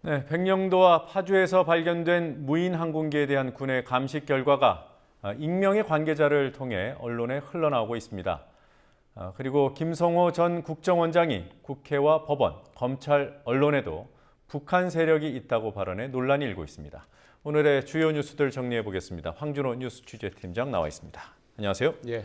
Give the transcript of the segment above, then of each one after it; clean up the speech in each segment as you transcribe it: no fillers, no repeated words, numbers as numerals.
네, 백령도와 파주에서 발견된 무인 항공기에 대한 군의 감식 결과가 익명의 관계자를 통해 언론에 흘러나오고 있습니다. 그리고 김성호 전 국정원장이 국회와 법원, 검찰, 언론에도 북한 세력이 있다고 발언해 논란이 일고 있습니다. 오늘의 주요 뉴스들 정리해 보겠습니다. 황준호 뉴스 취재팀장 나와 있습니다. 안녕하세요. 예.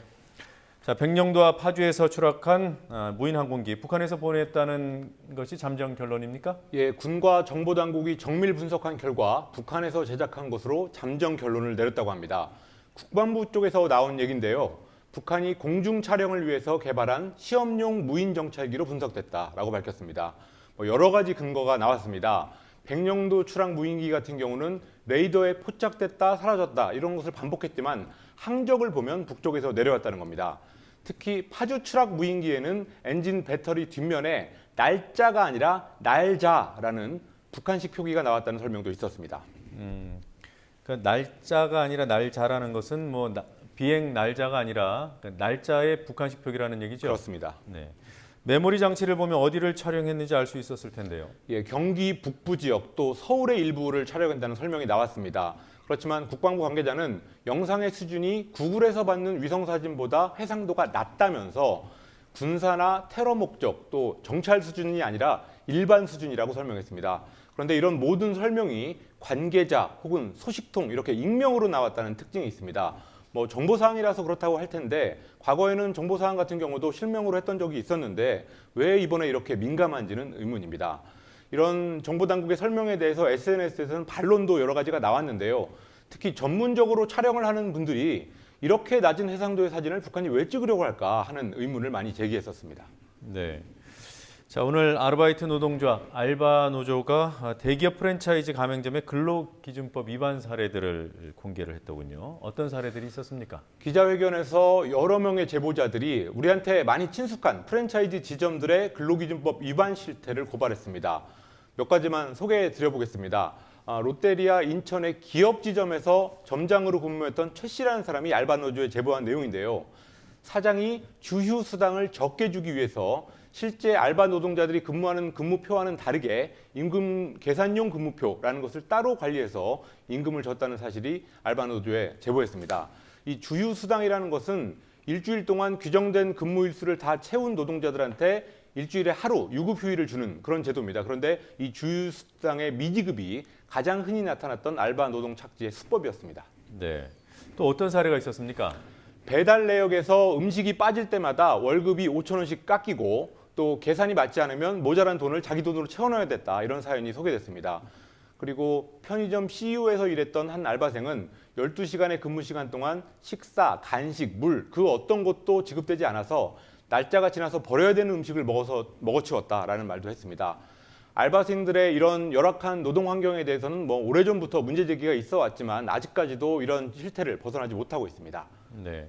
자, 백령도와 파주에서 추락한 무인 항공기, 북한에서 보냈다는 것이 잠정 결론입니까? 예, 군과 정보당국이 정밀 분석한 결과 북한에서 제작한 것으로 잠정 결론을 내렸다고 합니다. 국방부 쪽에서 나온 얘기인데요. 북한이 공중 촬영을 위해서 개발한 시험용 무인 정찰기로 분석됐다라고 밝혔습니다. 여러 가지 근거가 나왔습니다. 백령도 추락 무인기 같은 경우는 레이더에 포착됐다 사라졌다 이런 것을 반복했지만 항적을 보면 북쪽에서 내려왔다는 겁니다. 특히 파주 추락 무인기에는 엔진 배터리 뒷면에 날짜가 아니라 날자라는 북한식 표기가 나왔다는 설명도 있었습니다. 그러니까 날짜가 아니라 날짜라는 것은 비행 날짜가 아니라 날짜의 북한식 표기라는 얘기죠? 그렇습니다. 네. 메모리 장치를 보면 어디를 촬영했는지 알 수 있었을 텐데요. 예, 경기 북부 지역 또 서울의 일부를 촬영한다는 설명이 나왔습니다. 그렇지만 국방부 관계자는 영상의 수준이 구글에서 받는 위성사진보다 해상도가 낮다면서 군사나 테러 목적 또 정찰 수준이 아니라 일반 수준이라고 설명했습니다. 그런데 이런 모든 설명이 관계자 혹은 소식통 이렇게 익명으로 나왔다는 특징이 있습니다. 정보사항이라서 그렇다고 할 텐데 과거에는 정보사항 같은 경우도 실명으로 했던 적이 있었는데 왜 이번에 이렇게 민감한지는 의문입니다. 이런 정보당국의 설명에 대해서 SNS에서는 반론도 여러 가지가 나왔는데요. 특히 전문적으로 촬영을 하는 분들이 이렇게 낮은 해상도의 사진을 북한이 왜 찍으려고 할까 하는 의문을 많이 제기했었습니다. 네. 자, 오늘 아르바이트 노동조합 알바 노조가 대기업 프랜차이즈 가맹점의 근로기준법 위반 사례들을 공개를 했더군요. 어떤 사례들이 있었습니까? 기자회견에서 여러 명의 제보자들이 우리한테 많이 친숙한 프랜차이즈 지점들의 근로기준법 위반 실태를 고발했습니다. 몇 가지만 소개해 드려보겠습니다. 롯데리아 인천의 기업 지점에서 점장으로 근무했던 최 씨라는 사람이 알바 노조에 제보한 내용인데요. 사장이 주휴 수당을 적게 주기 위해서 실제 알바 노동자들이 근무하는 근무표와는 다르게 임금 계산용 근무표라는 것을 따로 관리해서 임금을 줬다는 사실이 알바 노조에 제보했습니다. 이 주휴 수당이라는 것은 일주일 동안 규정된 근무 일수를 다 채운 노동자들한테 일주일에 하루 유급 휴일을 주는 그런 제도입니다. 그런데 이 주휴 수당의 미지급이 가장 흔히 나타났던 알바 노동 착지의 수법이었습니다. 네. 또 어떤 사례가 있었습니까? 배달 내역에서 음식이 빠질 때마다 월급이 5,000원씩 깎이고 또 계산이 맞지 않으면 모자란 돈을 자기 돈으로 채워넣어야 됐다. 이런 사연이 소개됐습니다. 그리고 편의점 CEO에서 일했던 한 알바생은 12시간의 근무 시간 동안 식사, 간식, 물 그 어떤 것도 지급되지 않아서 날짜가 지나서 버려야 되는 음식을 먹어치웠다라는 말도 했습니다. 알바생들의 이런 열악한 노동 환경에 대해서는 오래전부터 문제 제기가 있어 왔지만 아직까지도 이런 실태를 벗어나지 못하고 있습니다. 네.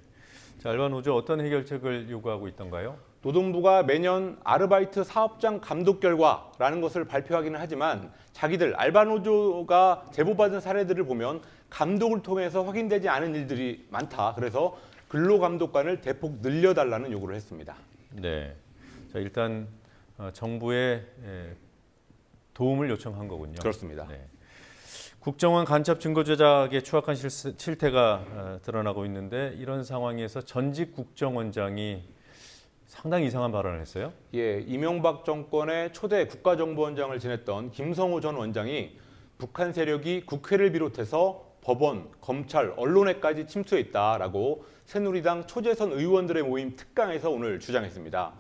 자, 알바 노조 어떤 해결책을 요구하고 있던가요? 노동부가 매년 아르바이트 사업장 감독 결과라는 것을 발표하기는 하지만 자기들 알바 노조가 제보받은 사례들을 보면 감독을 통해서 확인되지 않은 일들이 많다. 그래서 근로감독관을 대폭 늘려달라는 요구를 했습니다. 네. 자, 일단 정부의 도움을 요청한 거군요. 그렇습니다. 네. 국정원 간첩 증거 조작에 추악한 실태가 드러나고 있는데 이런 상황에서 전직 국정원장이 상당히 이상한 발언을 했어요. 예, 이명박 정권의 초대 국가정보원장을 지냈던 김성호 전 원장이 북한 세력이 국회를 비롯해서 법원, 검찰, 언론에까지 침투해 있다라고 새누리당 초재선 의원들의 모임 특강에서 오늘 주장했습니다.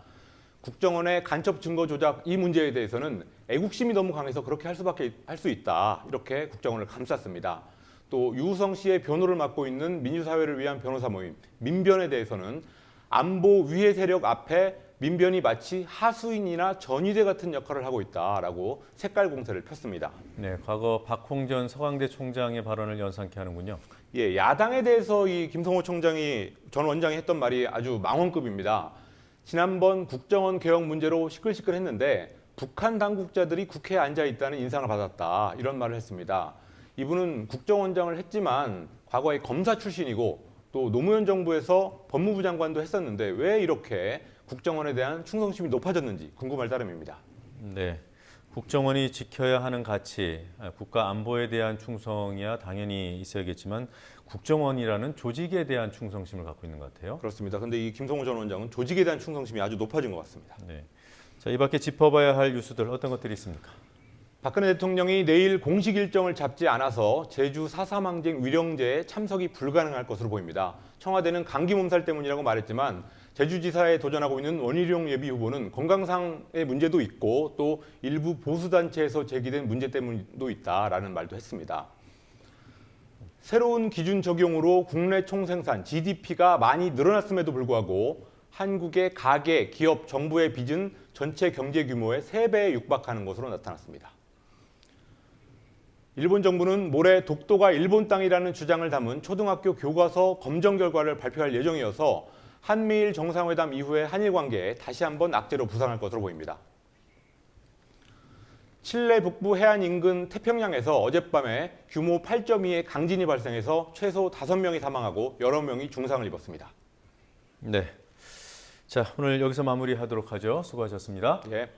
국정원의 간첩 증거 조작 이 문제에 대해서는 애국심이 너무 강해서 그렇게 할 수 있다. 이렇게 국정원을 감쌌습니다. 또 유우성 씨의 변호를 맡고 있는 민주사회를 위한 변호사 모임 민변에 대해서는 안보 위해 세력 앞에 민변이 마치 하수인이나 전위대 같은 역할을 하고 있다라고 색깔 공세를 폈습니다. 네, 과거 박홍전 서강대 총장의 발언을 연상케 하는군요. 예, 야당에 대해서 이 김성호 전 원장이 했던 말이 아주 망언급입니다. 지난번 국정원 개혁 문제로 시끌시끌했는데 북한 당국자들이 국회에 앉아 있다는 인상을 받았다 이런 말을 했습니다. 이분은 국정원장을 했지만 과거에 검사 출신이고 또 노무현 정부에서 법무부 장관도 했었는데 왜 이렇게 국정원에 대한 충성심이 높아졌는지 궁금할 따름입니다. 네, 국정원이 지켜야 하는 가치, 국가 안보에 대한 충성이야 당연히 있어야겠지만 국정원이라는 조직에 대한 충성심을 갖고 있는 것 같아요. 그렇습니다. 근데 이 김성호 전 원장은 조직에 대한 충성심이 아주 높아진 것 같습니다. 네. 자, 이 밖에 짚어봐야 할 뉴스들 어떤 것들이 있습니까? 박근혜 대통령이 내일 공식 일정을 잡지 않아서 제주 4.3 항쟁 위령제에 참석이 불가능할 것으로 보입니다. 청와대는 감기 몸살 때문이라고 말했지만 제주지사에 도전하고 있는 원희룡 예비후보는 건강상의 문제도 있고 또 일부 보수단체에서 제기된 문제 때문도 있다라는 말도 했습니다. 새로운 기준 적용으로 국내 총생산 GDP가 많이 늘어났음에도 불구하고 한국의 가계, 기업, 정부의 빚은 전체 경제 규모의 3배에 육박하는 것으로 나타났습니다. 일본 정부는 모레 독도가 일본 땅이라는 주장을 담은 초등학교 교과서 검정 결과를 발표할 예정이어서 한미일 정상회담 이후의 한일 관계에 다시 한번 악재로 부상할 것으로 보입니다. 칠레 북부 해안 인근 태평양에서 어젯밤에 규모 8.2의 강진이 발생해서 최소 5명이 사망하고 여러 명이 중상을 입었습니다. 네. 자, 오늘 여기서 마무리하도록 하죠. 수고하셨습니다. 예.